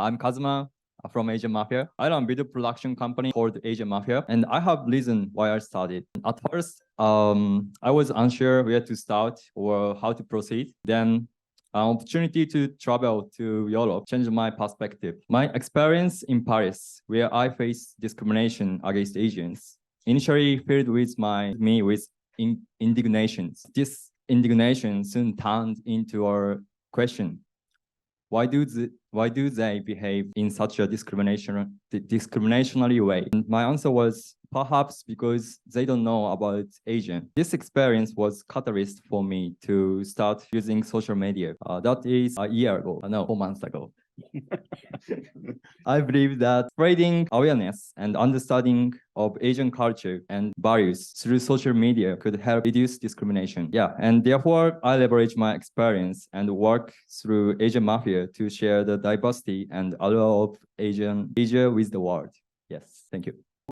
I'm Kazuma from Asian Mafia. I run a video production company called Asian Mafia, and I have reason why I started. At first, I was unsure where to start or how to proceed. Then an opportunity to travel to Europe changed my perspective. My experience in Paris, where I faced discrimination against Asians, initially filled me with indignation. This indignation soon turned into a question. Why do they behave in such a discriminationary way? And my answer was perhaps because they don't know about Asian. This experience was catalyst for me to start using social media. That is a year ago, no, 4 months ago. I believe that spreading awareness and understanding of Asian culture and values through social media could help reduce discrimination. Yeah, and therefore I leverage my experience and work through Asian Mafia to share the diversity and allure of Asia with the world. Yes, thank you.